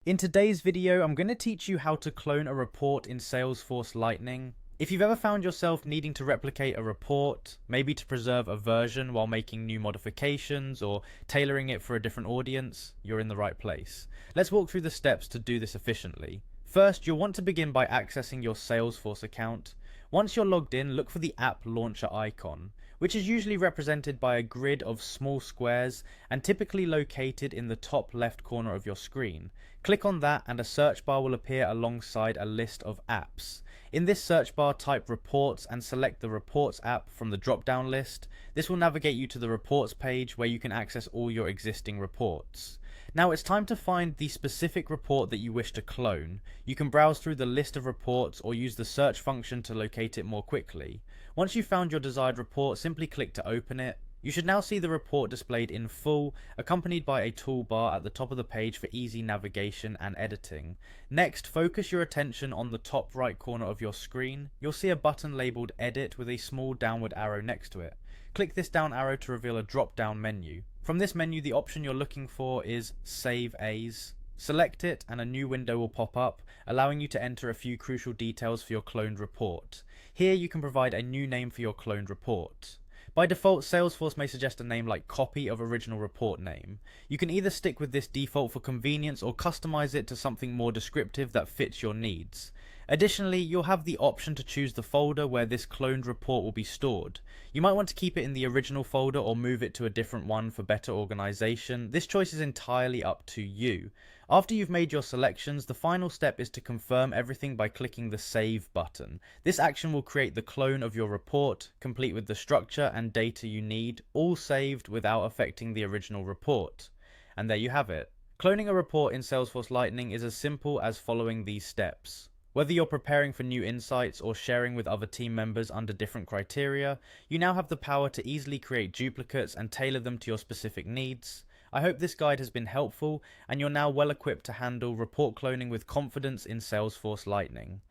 In today's video, I'm going to teach you how to clone a report in Salesforce Lightning. If you've ever found yourself needing to replicate a report, maybe to preserve a version while making new modifications or tailoring it for a different audience, you're in the right place. Let's walk through the steps to do this efficiently. First, you'll want to begin by accessing your Salesforce account. Once you're logged in, look for the app launcher icon, which is usually represented by a grid of small squares and typically located in the top left corner of your screen. Click on that and a search bar will appear alongside a list of apps. In this search bar, type Reports and select the Reports app from the drop-down list. This will navigate you to the Reports page where you can access all your existing reports. Now it's time to find the specific report that you wish to clone. You can browse through the list of reports or use the search function to locate it more quickly. Once you've found your desired report, simply click to open it. You should now see the report displayed in full, accompanied by a toolbar at the top of the page for easy navigation and editing. Next, focus your attention on the top right corner of your screen. You'll see a button labeled Edit with a small downward arrow next to it. Click this down arrow to reveal a drop-down menu. From this menu, the option you're looking for is Save As. Select it and a new window will pop up, allowing you to enter a few crucial details for your cloned report. Here you can provide a new name for your cloned report. By default, Salesforce may suggest a name like copy of original report name. You can either stick with this default for convenience or customize it to something more descriptive that fits your needs. Additionally, you'll have the option to choose the folder where this cloned report will be stored. You might want to keep it in the original folder or move it to a different one for better organization. This choice is entirely up to you. After you've made your selections, the final step is to confirm everything by clicking the Save button. This action will create the clone of your report, complete with the structure and data you need, all saved without affecting the original report. And there you have it. Cloning a report in Salesforce Lightning is as simple as following these steps. Whether you're preparing for new insights or sharing with other team members under different criteria, you now have the power to easily create duplicates and tailor them to your specific needs. I hope this guide has been helpful and you're now well equipped to handle report cloning with confidence in Salesforce Lightning.